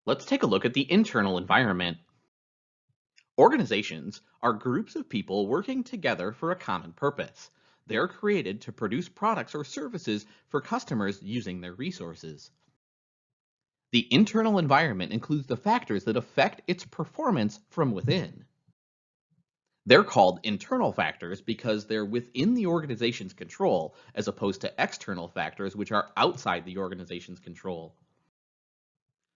Let's take a look at the internal environment. Organizations are groups of people working together for a common purpose. They're created to produce products or services for customers using their resources. The internal environment includes the factors that affect its performance from within. They're called internal factors because they're within the organization's control, as opposed to external factors which are outside the organization's control.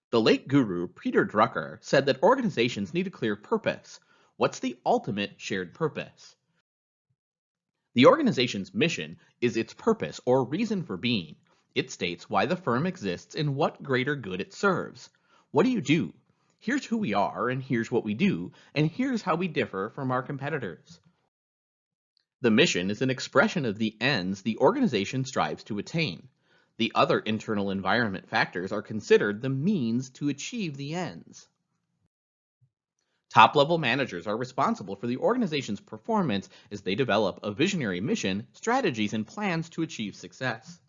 The late guru Peter Drucker said that organizations need a clear purpose. What's the ultimate shared purpose? The organization's mission is its purpose or reason for being. It states why the firm exists and what greater good it serves. What do you do? Here's who we are, and here's what we do, and here's how we differ from our competitors. The mission is an expression of the ends the organization strives to attain. The other internal environment factors are considered the means to achieve the ends. Top-level managers are responsible for the organization's performance as they develop a visionary mission, strategies, and plans to achieve success.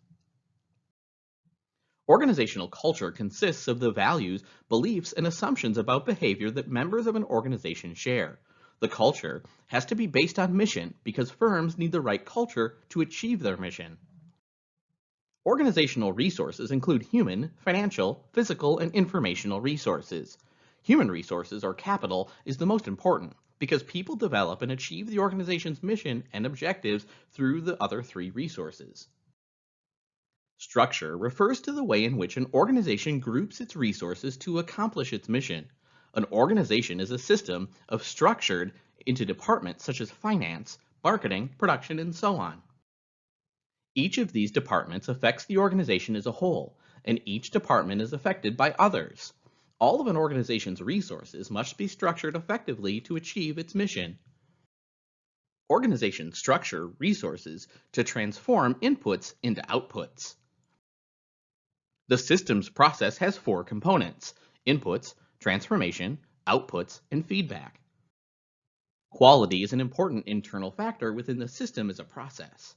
Organizational culture consists of the values, beliefs, and assumptions about behavior that members of an organization share. The culture has to be based on mission because firms need the right culture to achieve their mission. Organizational resources include human, financial, physical, and informational resources. Human resources, or capital, is the most important because people develop and achieve the organization's mission and objectives through the other three resources. Structure refers to the way in which an organization groups its resources to accomplish its mission. An organization is a system of structured into departments such as finance, marketing, production, and so on. Each of these departments affects the organization as a whole, and each department is affected by others. All of an organization's resources must be structured effectively to achieve its mission. Organizations structure resources to transform inputs into outputs. The systems process has four components: inputs, transformation, outputs, and feedback. Quality is an important internal factor within the system as a process.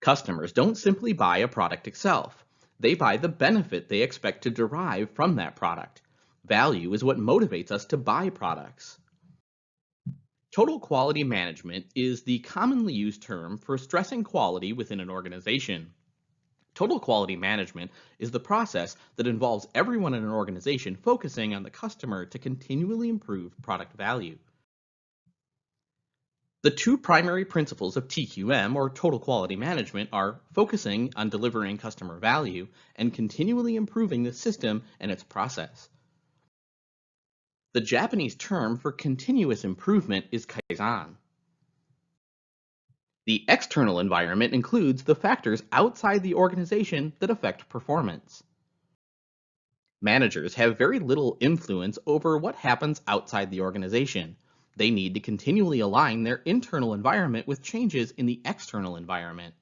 Customers don't simply buy a product itself. They buy the benefit they expect to derive from that product. Value is what motivates us to buy products. Total quality management is the commonly used term for stressing quality within an organization. Total quality management is the process that involves everyone in an organization focusing on the customer to continually improve product value. The two primary principles of TQM, or total quality management, are focusing on delivering customer value and continually improving the system and its process. The Japanese term for continuous improvement is kaizen. The external environment includes the factors outside the organization that affect performance. Managers have very little influence over what happens outside the organization. They need to continually align their internal environment with changes in the external environment.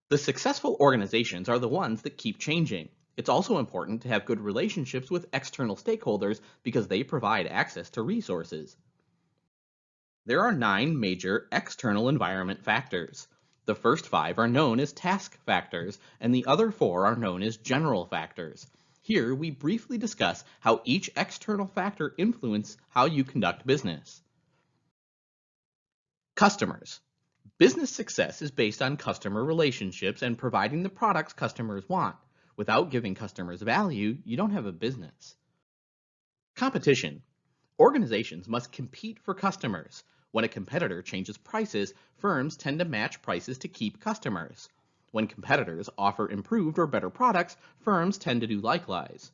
The successful organizations are the ones that keep changing. It's also important to have good relationships with external stakeholders because they provide access to resources. There are 9 major external environment factors. The first 5 are known as task factors, and the other 4 are known as general factors. Here, we briefly discuss how each external factor influences how you conduct business. Customers. Business success is based on customer relationships and providing the products customers want. Without giving customers value, you don't have a business. Competition. Organizations must compete for customers. When a competitor changes prices, firms tend to match prices to keep customers. When competitors offer improved or better products, firms tend to do likewise.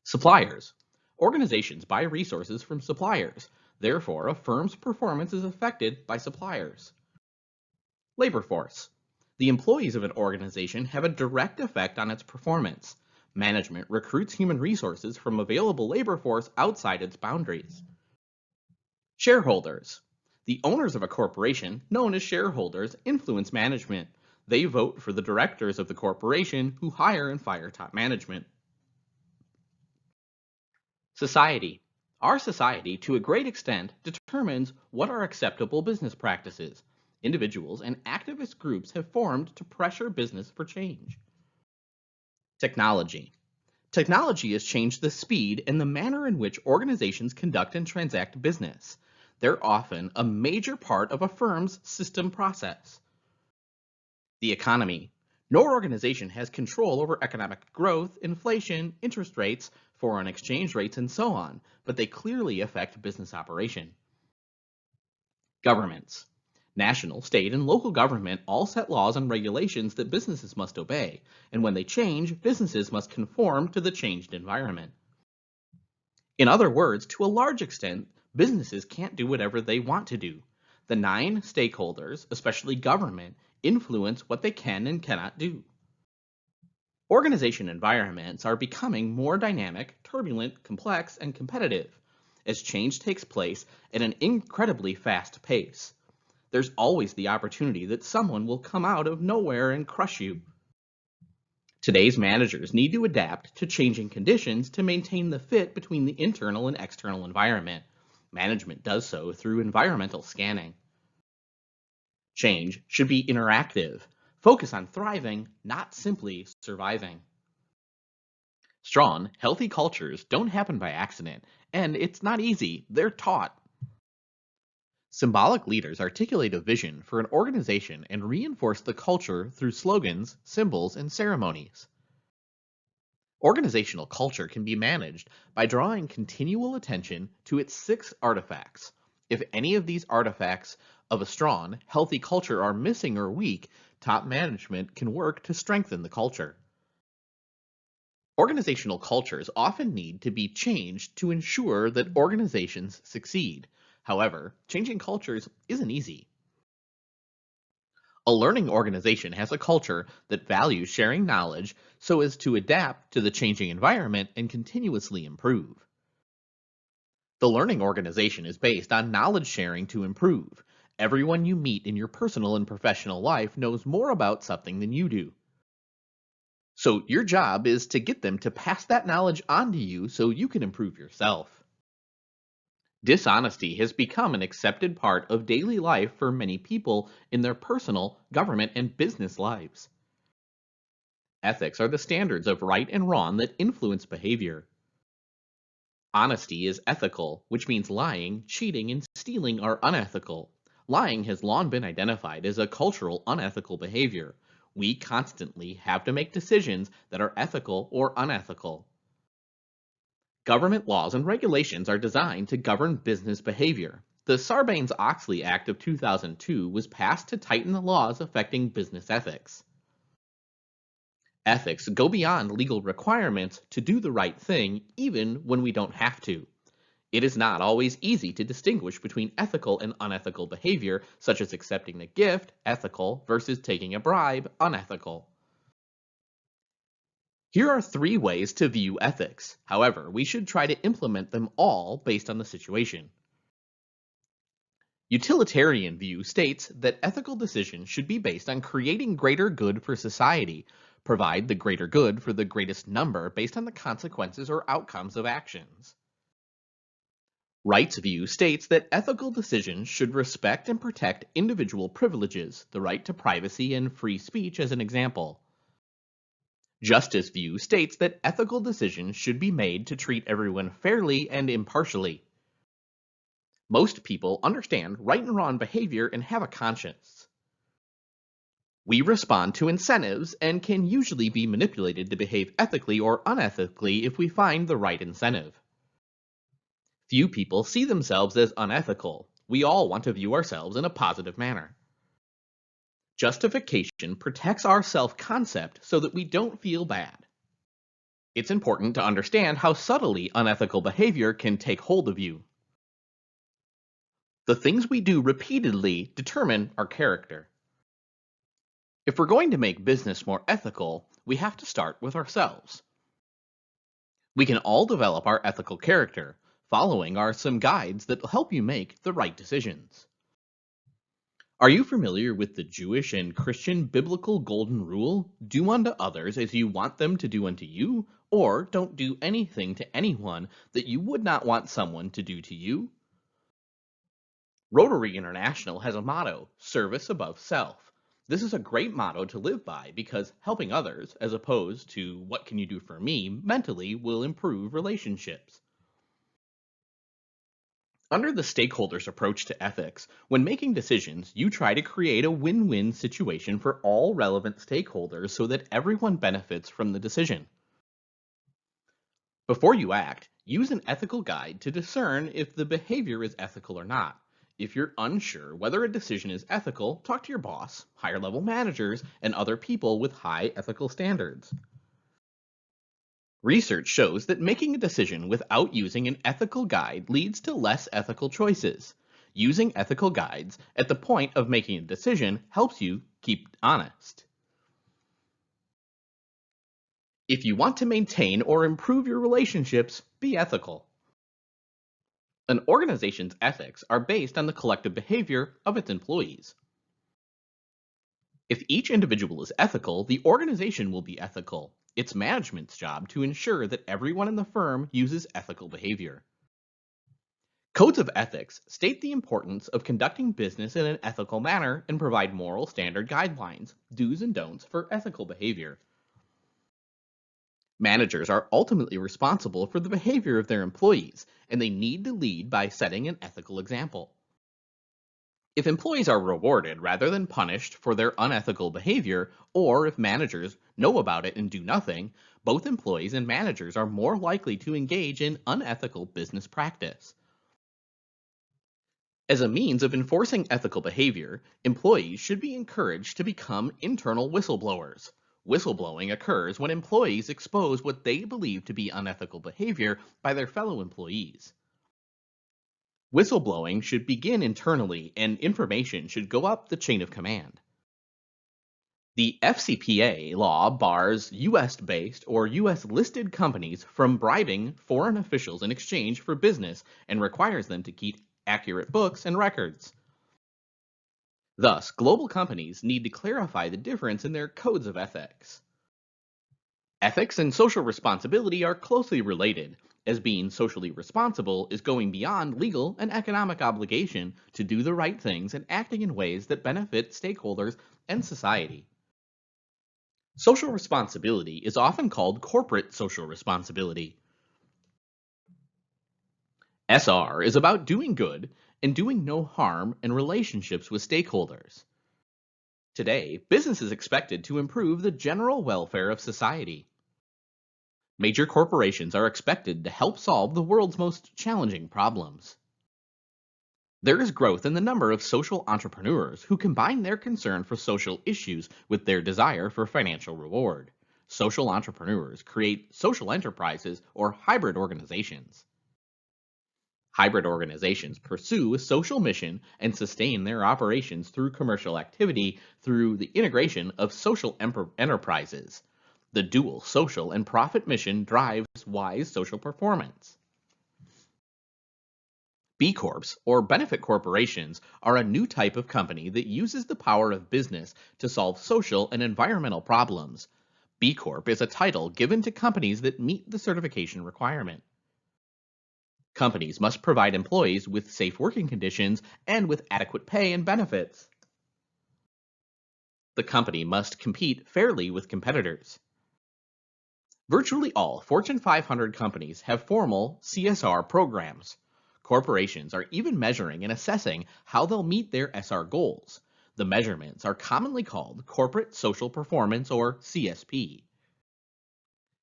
Suppliers. Organizations buy resources from suppliers. Therefore, a firm's performance is affected by suppliers. Labor force. The employees of an organization have a direct effect on its performance. Management recruits human resources from available labor force outside its boundaries. Shareholders. The owners of a corporation, known as shareholders, influence management. They vote for the directors of the corporation who hire and fire top management. Society. Our society, to a great extent, determines what are acceptable business practices. Individuals and activist groups have formed to pressure business for change. Technology. Technology has changed the speed and the manner in which organizations conduct and transact business. They're often a major part of a firm's system process. The economy. No organization has control over economic growth, inflation, interest rates, foreign exchange rates, and so on, but they clearly affect business operation. Governments. National, state, and local government all set laws and regulations that businesses must obey, and when they change, businesses must conform to the changed environment. In other words, to a large extent, businesses can't do whatever they want to do. The nine stakeholders, especially government, influence what they can and cannot do. Organization environments are becoming more dynamic, turbulent, complex, and competitive as change takes place at an incredibly fast pace. There's always the opportunity that someone will come out of nowhere and crush you. Today's managers need to adapt to changing conditions to maintain the fit between the internal and external environment. Management does so through environmental scanning. Change should be interactive. Focus on thriving, not simply surviving. Strong, healthy cultures don't happen by accident, and it's not easy, they're taught. Symbolic leaders articulate a vision for an organization and reinforce the culture through slogans, symbols, and ceremonies. Organizational culture can be managed by drawing continual attention to its 6 artifacts. If any of these artifacts of a strong, healthy culture are missing or weak, top management can work to strengthen the culture. Organizational cultures often need to be changed to ensure that organizations succeed. However, changing cultures isn't easy. A learning organization has a culture that values sharing knowledge so as to adapt to the changing environment and continuously improve. The learning organization is based on knowledge sharing to improve. Everyone you meet in your personal and professional life knows more about something than you do. So your job is to get them to pass that knowledge on to you so you can improve yourself. Dishonesty has become an accepted part of daily life for many people in their personal, government, and business lives. Ethics are the standards of right and wrong that influence behavior. Honesty is ethical, which means lying, cheating, and stealing are unethical. Lying has long been identified as a cultural unethical behavior. We constantly have to make decisions that are ethical or unethical. Government laws and regulations are designed to govern business behavior. The Sarbanes-Oxley Act of 2002 was passed to tighten the laws affecting business ethics. Ethics go beyond legal requirements to do the right thing even when we don't have to. It is not always easy to distinguish between ethical and unethical behavior, such as accepting a gift, ethical, versus taking a bribe, unethical. Here are 3 ways to view ethics. However, we should try to implement them all based on the situation. Utilitarian view states that ethical decisions should be based on creating greater good for society, provide the greater good for the greatest number based on the consequences or outcomes of actions. Rights view states that ethical decisions should respect and protect individual privileges, the right to privacy and free speech as an example. Justice view states that ethical decisions should be made to treat everyone fairly and impartially. Most people understand right and wrong behavior and have a conscience. We respond to incentives and can usually be manipulated to behave ethically or unethically if we find the right incentive. Few people see themselves as unethical. We all want to view ourselves in a positive manner. Justification protects our self-concept so that we don't feel bad. It's important to understand how subtly unethical behavior can take hold of you. The things we do repeatedly determine our character. If we're going to make business more ethical, we have to start with ourselves. We can all develop our ethical character. Following are some guides that will help you make the right decisions. Are you familiar with the Jewish and Christian biblical golden rule? Do unto others as you want them to do unto you, or don't do anything to anyone that you would not want someone to do to you. Rotary International has a motto, service above self. This is a great motto to live by because helping others, as opposed to what can you do for me, mentally will improve relationships. Under the stakeholders approach to ethics, when making decisions, you try to create a win win situation for all relevant stakeholders so that everyone benefits from the decision. Before you act, use an ethical guide to discern if the behavior is ethical or not. If you're unsure whether a decision is ethical, talk to your boss, higher level managers, and other people with high ethical standards. Research shows that making a decision without using an ethical guide leads to less ethical choices. Using ethical guides at the point of making a decision helps you keep honest. If you want to maintain or improve your relationships, be ethical. An organization's ethics are based on the collective behavior of its employees. If each individual is ethical, the organization will be ethical. It's management's job to ensure that everyone in the firm uses ethical behavior. Codes of ethics state the importance of conducting business in an ethical manner and provide moral standard guidelines, do's and don'ts for ethical behavior. Managers are ultimately responsible for the behavior of their employees, and they need to lead by setting an ethical example. If employees are rewarded rather than punished for their unethical behavior, or if managers know about it and do nothing, both employees and managers are more likely to engage in unethical business practice. As a means of enforcing ethical behavior, employees should be encouraged to become internal whistleblowers. Whistleblowing occurs when employees expose what they believe to be unethical behavior by their fellow employees. Whistleblowing should begin internally and information should go up the chain of command. The FCPA law bars US based or US listed companies from bribing foreign officials in exchange for business and requires them to keep accurate books and records. Thus, global companies need to clarify the difference in their codes of ethics. Ethics and social responsibility are closely related, as being socially responsible is going beyond legal and economic obligation to do the right things and acting in ways that benefit stakeholders and society. Social responsibility is often called corporate social responsibility. SR is about doing good and doing no harm in relationships with stakeholders. Today, business is expected to improve the general welfare of society. Major corporations are expected to help solve the world's most challenging problems. There is growth in the number of social entrepreneurs who combine their concern for social issues with their desire for financial reward. Social entrepreneurs create social enterprises or hybrid organizations. Hybrid organizations pursue a social mission and sustain their operations through commercial activity through the integration of social enterprises. The dual social and profit mission drives wise social performance. B Corps, or benefit corporations, are a new type of company that uses the power of business to solve social and environmental problems. B Corp is a title given to companies that meet the certification requirement. Companies must provide employees with safe working conditions and with adequate pay and benefits. The company must compete fairly with competitors. Virtually all Fortune 500 companies have formal CSR programs. Corporations are even measuring and assessing how they'll meet their SR goals. The measurements are commonly called Corporate Social Performance or CSP.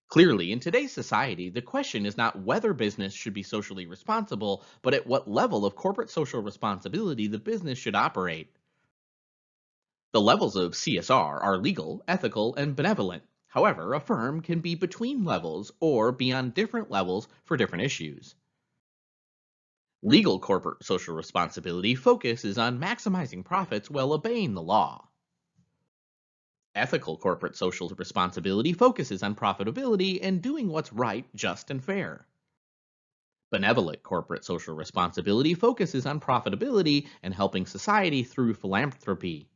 Clearly, in today's society, the question is not whether business should be socially responsible, but at what level of corporate social responsibility the business should operate. The levels of CSR are legal, ethical, and benevolent. However, a firm can be between levels or be on different levels for different issues. Legal corporate social responsibility focuses on maximizing profits while obeying the law. Ethical corporate social responsibility focuses on profitability and doing what's right, just, and fair. Benevolent corporate social responsibility focuses on profitability and helping society through philanthropy.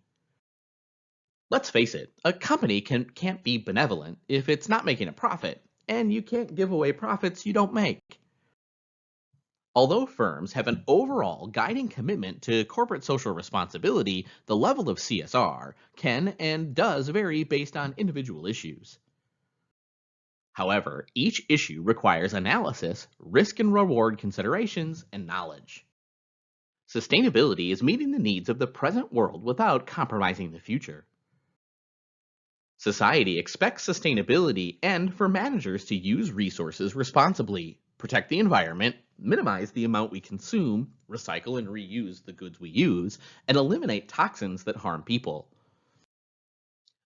Let's face it, a company can't be benevolent if it's not making a profit, and you can't give away profits you don't make. Although firms have an overall guiding commitment to corporate social responsibility, the level of CSR can and does vary based on individual issues. However, each issue requires analysis, risk and reward considerations, and knowledge. Sustainability is meeting the needs of the present world without compromising the future. Society expects sustainability and for managers to use resources responsibly, protect the environment, minimize the amount we consume, recycle and reuse the goods we use, and eliminate toxins that harm people.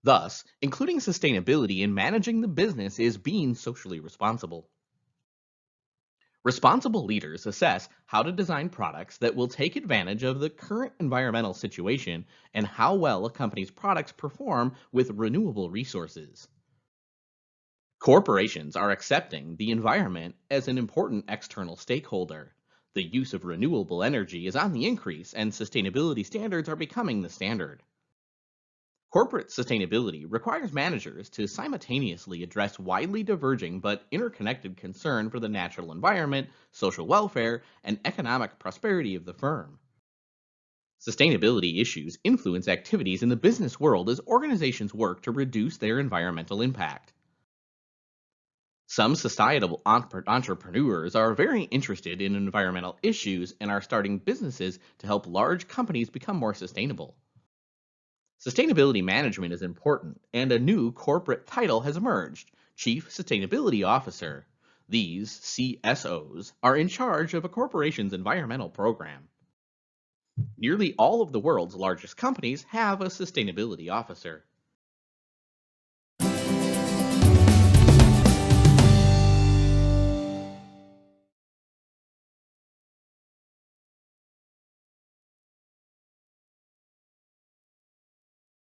Thus, including sustainability in managing the business is being socially responsible. Responsible leaders assess how to design products that will take advantage of the current environmental situation and how well a company's products perform with renewable resources. Corporations are accepting the environment as an important external stakeholder. The use of renewable energy is on the increase, and sustainability standards are becoming the standard. Corporate sustainability requires managers to simultaneously address widely diverging but interconnected concern for the natural environment, social welfare, and economic prosperity of the firm. Sustainability issues influence activities in the business world as organizations work to reduce their environmental impact. Some societal entrepreneurs are very interested in environmental issues and are starting businesses to help large companies become more sustainable. Sustainability management is important, and a new corporate title has emerged: Chief Sustainability Officer. These CSOs are in charge of a corporation's environmental program. Nearly all of the world's largest companies have a sustainability officer.